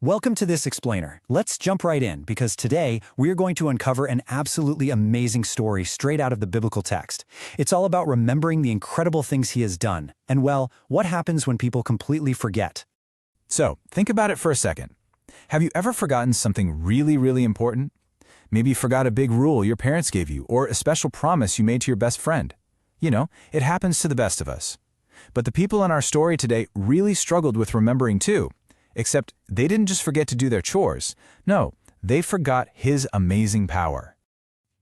Welcome to this explainer. Let's jump right in because today we're going to uncover an absolutely amazing story straight out of the biblical text. It's all about remembering the incredible things he has done and, well, what happens when people completely forget. So, think about it for a second. Have you ever forgotten something really important? Maybe you forgot a big rule your parents gave you or a special promise you made to your best friend. You know, it happens to the best of us. But the people in our story today really struggled with remembering too. Except they didn't just forget to do their chores. No, they forgot his amazing power.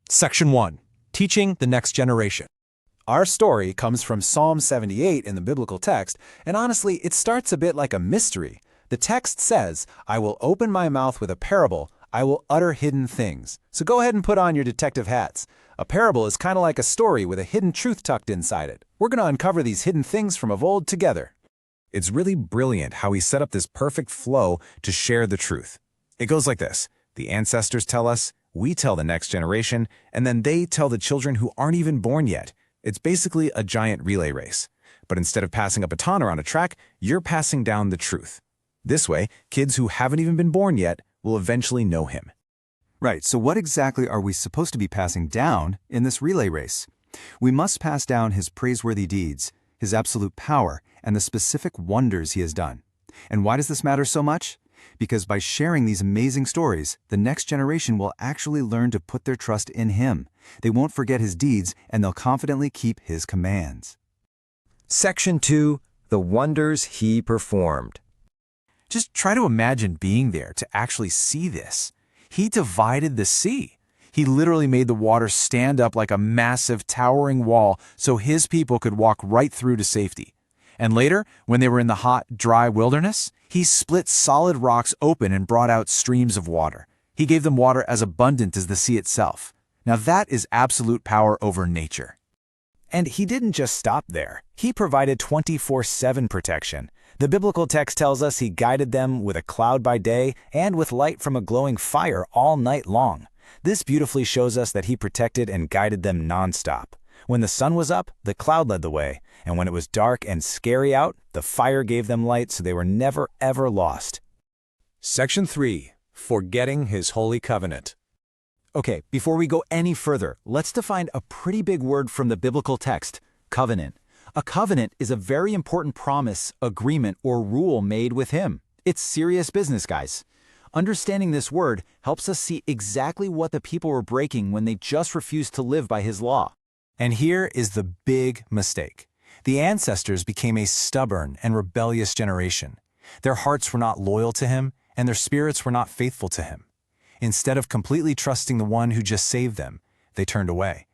Section 1. Teaching the Next Generation. Our story comes from Psalm 78 in the biblical text, and honestly, it starts a bit like a mystery. The text says, "I will open my mouth with a parable, I will utter hidden things." So go ahead and put on your detective hats. A parable is kind of like a story with a hidden truth tucked inside it. We're going to uncover these hidden things from of old together. It's really brilliant how he set up this perfect flow to share the truth. It goes like this. The ancestors tell us, we tell the next generation, and then they tell the children who aren't even born yet. It's basically a giant relay race. But instead of passing a baton around a track, you're passing down the truth. This way, kids who haven't even been born yet will eventually know him. Right, so what exactly are we supposed to be passing down in this relay race? We must pass down his praiseworthy deeds, his absolute power, and the specific wonders he has done. And why does this matter so much? Because by sharing these amazing stories, the next generation will actually learn to put their trust in him. They won't forget his deeds, and they'll confidently keep his commands. Section 2. The Wonders He Performed. Just try to imagine being there to actually see this. He divided the sea. He literally made the water stand up like a massive towering wall so his people could walk right through to safety. And later, when they were in the hot, dry wilderness, he split solid rocks open and brought out streams of water. He gave them water as abundant as the sea itself. Now that is absolute power over nature. And he didn't just stop there. He provided 24/7 protection. The biblical text tells us he guided them with a cloud by day and with light from a glowing fire all night long. This beautifully shows us that he protected and guided them nonstop. When the sun was up, the cloud led the way, and when it was dark and scary out, the fire gave them light so they were never ever lost. Section 3. Forgetting His Holy Covenant. Okay, before we go any further, let's define a pretty big word from the biblical text, covenant. A covenant is a very important promise, agreement, or rule made with him. It's serious business, guys. Understanding this word helps us see exactly what the people were breaking when they just refused to live by his law. And here is the big mistake. The ancestors became a stubborn and rebellious generation. Their hearts were not loyal to him, and their spirits were not faithful to him. Instead of completely trusting the one who just saved them, they turned away.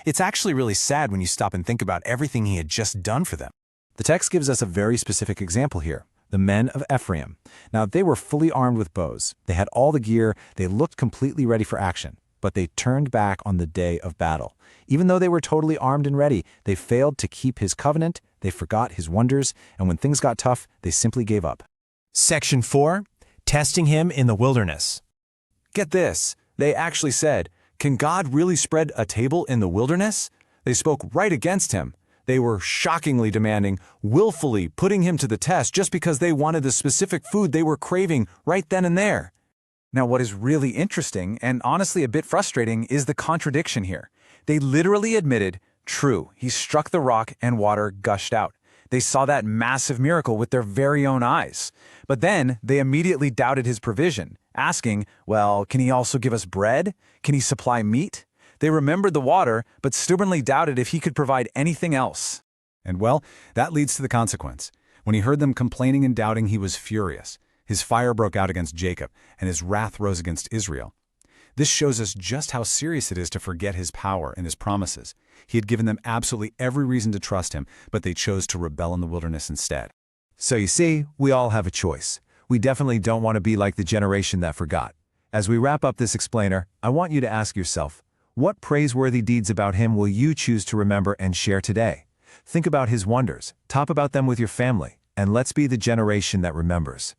It's actually really sad when you stop and think about everything he had just done for them. The text gives us a very specific example here. The men of Ephraim. Now, they were fully armed with bows. They had all the gear. They looked completely ready for action. But they turned back on the day of battle. Even though they were totally armed and ready, they failed to keep his covenant, they forgot his wonders, and when things got tough, they simply gave up. Section 4. Testing him in the wilderness. Get this. They actually said, "Can God really spread a table in the wilderness?" They spoke right against him. They were shockingly demanding, willfully putting him to the test just because they wanted the specific food they were craving right then and there. Now, what is really interesting, and honestly a bit frustrating, is the contradiction here. They literally admitted, true, he struck the rock and water gushed out. They saw that massive miracle with their very own eyes. But then they immediately doubted his provision, asking, well, can he also give us bread? Can he supply meat? They remembered the water, but stubbornly doubted if he could provide anything else. And well, that leads to the consequence. When he heard them complaining and doubting, he was furious. His fire broke out against Jacob, and his wrath rose against Israel. This shows us just how serious it is to forget his power and his promises. He had given them absolutely every reason to trust him, but they chose to rebel in the wilderness instead. So you see, we all have a choice. We definitely don't want to be like the generation that forgot. As we wrap up this explainer, I want you to ask yourself, what praiseworthy deeds about him will you choose to remember and share today? Think about his wonders, talk about them with your family, and let's be the generation that remembers.